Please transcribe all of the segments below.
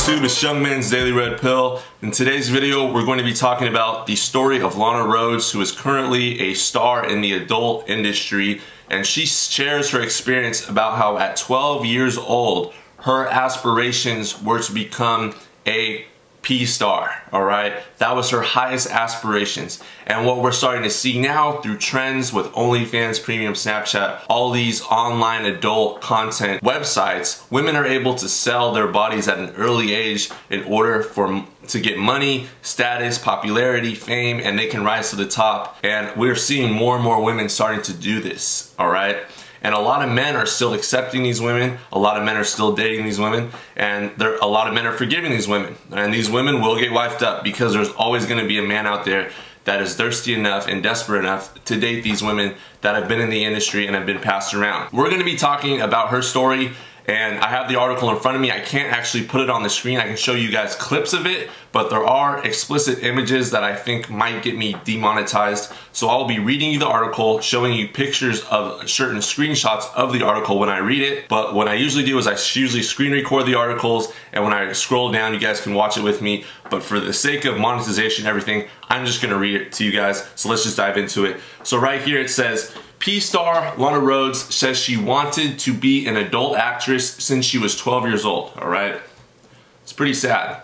YouTube? It's Young Man's Daily Red Pill. In today's video, we're going to be talking about the story of Lana Rhoades, who is currently a star in the adult industry, and she shares her experience about how at 12 years old, her aspirations were to become a P-star, alright? That was her highest aspirations. And what we're starting to see now through trends with OnlyFans, Premium Snapchat, all these online adult content websites, women are able to sell their bodies at an early age in order to get money, status, popularity, fame, and they can rise to the top. And we're seeing more and more women starting to do this, alright? And a lot of men are still accepting these women, a lot of men are still dating these women, and a lot of men are forgiving these women. And these women will get wifed up because there's always going to be a man out there that is thirsty enough and desperate enough to date these women that have been in the industry and have been passed around. We're going to be talking about her story, and I have the article in front of me. I can't actually put it on the screen. I can show you guys clips of it, but there are explicit images that I think might get me demonetized. So I'll be reading you the article, showing you pictures of certain screenshots of the article when I read it. But what I usually do is I usually screen record the articles, and when I scroll down, you guys can watch it with me. But for the sake of monetization and everything, I'm just gonna read it to you guys. So let's just dive into it. So right here it says, P-star Lana Rhoades says she wanted to be an adult actress since she was 12 years old, all right? It's pretty sad.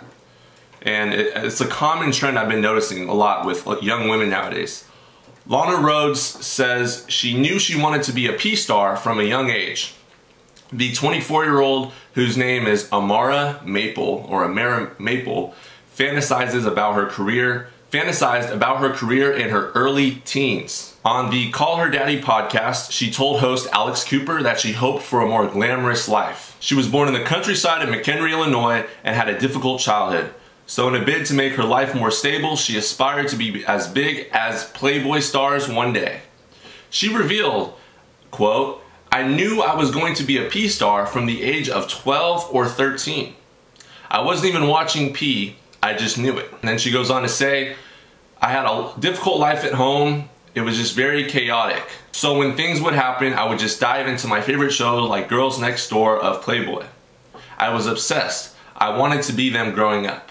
And it's a common trend I've been noticing a lot with young women nowadays. Lana Rhoades says she knew she wanted to be a P-star from a young age. The 24-year-old, whose name is Amara Maple, fantasized about her career in her early teens. On the Call Her Daddy podcast, she told host Alex Cooper that she hoped for a more glamorous life. She was born in the countryside of McHenry, Illinois, and had a difficult childhood. So in a bid to make her life more stable, she aspired to be as big as Playboy stars one day. She revealed, quote, "I knew I was going to be a P-star from the age of 12 or 13. I wasn't even watching P, I just knew it." And then she goes on to say, "I had a difficult life at home. It was just very chaotic. So when things would happen, I would just dive into my favorite shows like Girls Next Door of Playboy. I was obsessed. I wanted to be them growing up."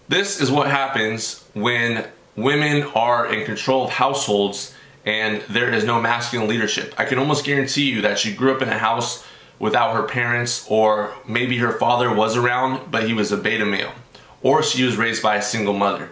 This is what happens when women are in control of households and there is no masculine leadership. I can almost guarantee you that she grew up in a house without her parents, or maybe her father was around, but he was a beta male. Or she was raised by a single mother.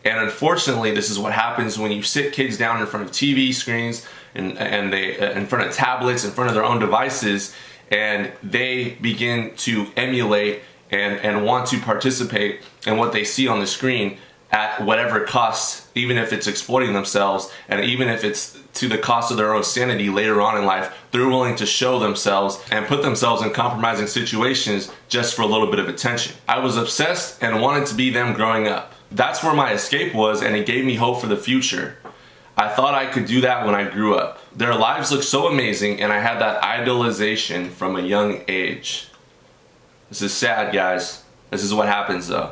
And unfortunately, this is what happens when you sit kids down in front of TV screens and in front of tablets, in front of their own devices, and they begin to emulate and want to participate in what they see on the screen at whatever cost, even if it's exploiting themselves, and even if it's to the cost of their own sanity later on in life. They're willing to show themselves and put themselves in compromising situations just for a little bit of attention. I was obsessed and wanted to be them growing up. That's where my escape was, and it gave me hope for the future. I thought I could do that when I grew up. Their lives looked so amazing, and I had that idolization from a young age. This is sad, guys. This is what happens, though.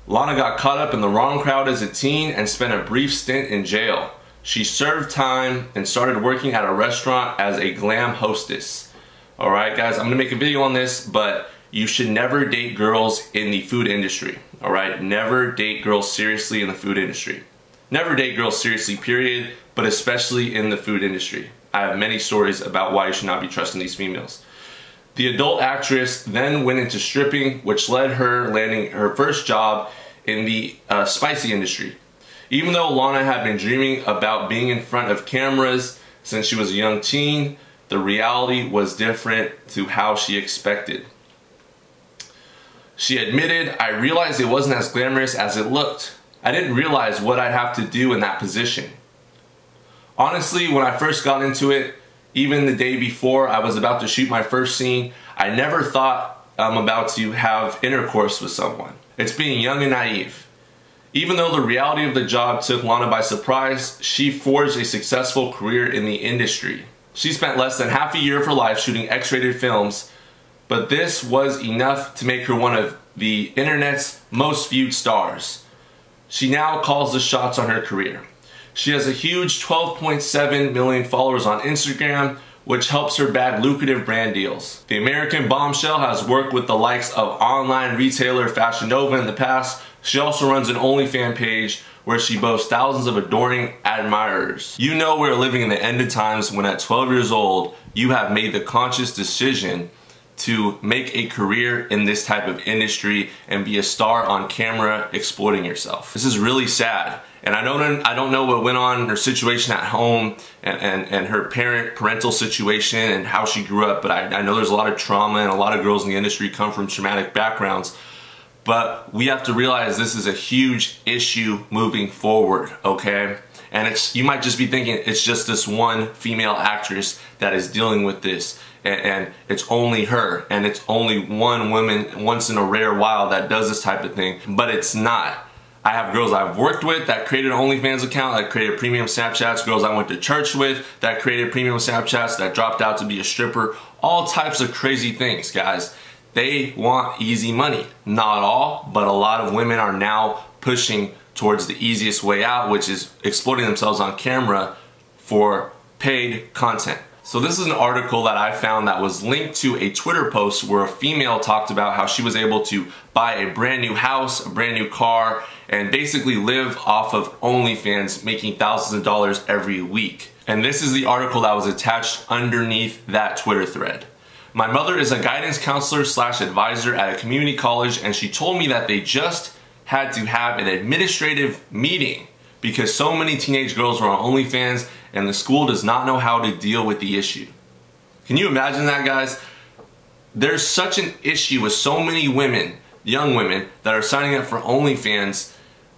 Lana got caught up in the wrong crowd as a teen and spent a brief stint in jail. She served time and started working at a restaurant as a glam hostess. Alright, guys, I'm gonna make a video on this, but you should never date girls in the food industry. Alright, never date girls seriously in the food industry. Never date girls seriously, period, but especially in the food industry. I have many stories about why you should not be trusting these females. The adult actress then went into stripping, which led her landing her first job in the spicy industry. Even though Lana had been dreaming about being in front of cameras since she was a young teen, the reality was different to how she expected. She admitted, "I realized it wasn't as glamorous as it looked. I didn't realize what I'd have to do in that position. Honestly, when I first got into it, even the day before I was about to shoot my first scene, I never thought I'm about to have intercourse with someone. It's being young and naive." Even though the reality of the job took Lana by surprise, she forged a successful career in the industry. She spent less than half a year of her life shooting X-rated films, but this was enough to make her one of the internet's most viewed stars. She now calls the shots on her career. She has a huge 12.7 million followers on Instagram, which helps her bag lucrative brand deals. The American bombshell has worked with the likes of online retailer Fashion Nova in the past. She also runs an OnlyFans page where she boasts thousands of adoring admirers. You know we're living in the end of times when at 12 years old, you have made the conscious decision to make a career in this type of industry and be a star on camera exploiting yourself. This is really sad. And I don't know what went on in her situation at home and her parental situation and how she grew up, but I know there's a lot of trauma and a lot of girls in the industry come from traumatic backgrounds. But we have to realize this is a huge issue moving forward, okay? And you might just be thinking it's just this one female actress that is dealing with this, and it's only her, and it's only one woman once in a rare while that does this type of thing, but it's not. I have girls I've worked with that created an OnlyFans account, that created premium Snapchats, girls I went to church with that created premium Snapchats, that dropped out to be a stripper, all types of crazy things, guys. They want easy money. Not all, but a lot of women are now pushing towards the easiest way out, which is exploiting themselves on camera for paid content. So this is an article that I found that was linked to a Twitter post where a female talked about how she was able to buy a brand new house, a brand new car, and basically live off of OnlyFans, making thousands of dollars every week. And this is the article that was attached underneath that Twitter thread. My mother is a guidance counselor / advisor at a community college, and she told me that they just had to have an administrative meeting because so many teenage girls were on OnlyFans and the school does not know how to deal with the issue. Can you imagine that, guys? There's such an issue with so many women, young women, that are signing up for OnlyFans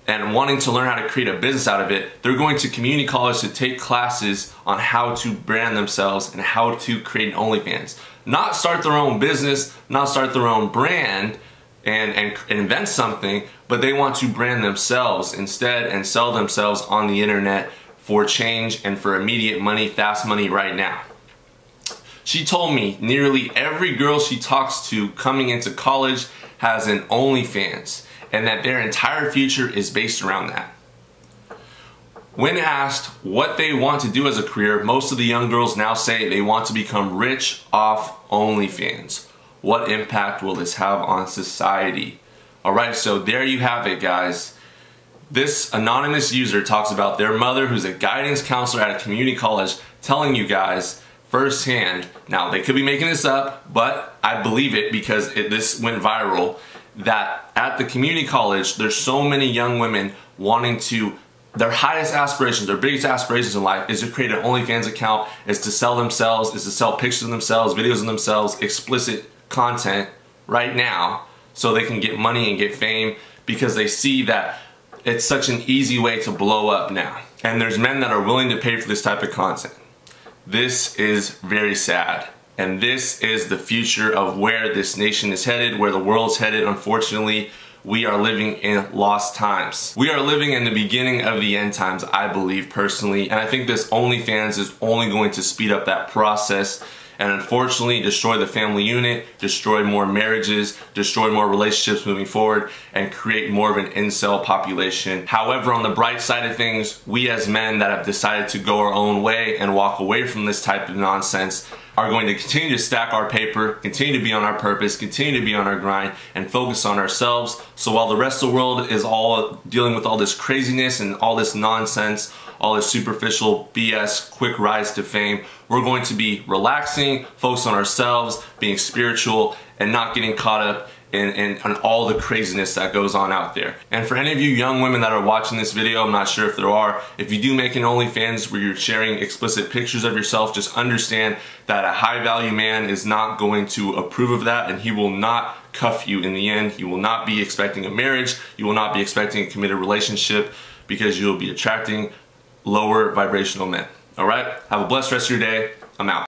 and wanting to learn how to create a business out of it. They're going to community college to take classes on how to brand themselves and how to create an OnlyFans. Not start their own business, not start their own brand and invent something, but they want to brand themselves instead and sell themselves on the internet for change and for immediate money, fast money right now. She told me nearly every girl she talks to coming into college has an OnlyFans and that their entire future is based around that. When asked what they want to do as a career, most of the young girls now say they want to become rich off OnlyFans. What impact will this have on society? Alright, so there you have it, guys. This anonymous user talks about their mother, who's a guidance counselor at a community college, telling you guys firsthand, now they could be making this up, but I believe it because this went viral, that at the community college there's so many young women wanting to, their highest aspirations, their biggest aspirations in life is to create an OnlyFans account, is to sell themselves, is to sell pictures of themselves, videos of themselves, explicit content right now so they can get money and get fame because they see that it's such an easy way to blow up now. And there's men that are willing to pay for this type of content. This is very sad. And this is the future of where this nation is headed, where the world's headed. Unfortunately, we are living in lost times. We are living in the beginning of the end times, I believe personally. And I think this OnlyFans is only going to speed up that process and unfortunately destroy the family unit, destroy more marriages, destroy more relationships moving forward, and create more of an incel population. However, on the bright side of things, we as men that have decided to go our own way and walk away from this type of nonsense are going to continue to stack our paper, continue to be on our purpose, continue to be on our grind, and focus on ourselves. So while the rest of the world is all dealing with all this craziness and all this nonsense, all this superficial BS, quick rise to fame, we're going to be relaxing, focus on ourselves, being spiritual, and not getting caught up in all the craziness that goes on out there. And for any of you young women that are watching this video, I'm not sure if there are, if you do make an OnlyFans where you're sharing explicit pictures of yourself, just understand that a high value man is not going to approve of that, and he will not cuff you in the end. He will not be expecting a marriage. You will not be expecting a committed relationship because you'll be attracting lower vibrational men. All right? Have a blessed rest of your day. I'm out.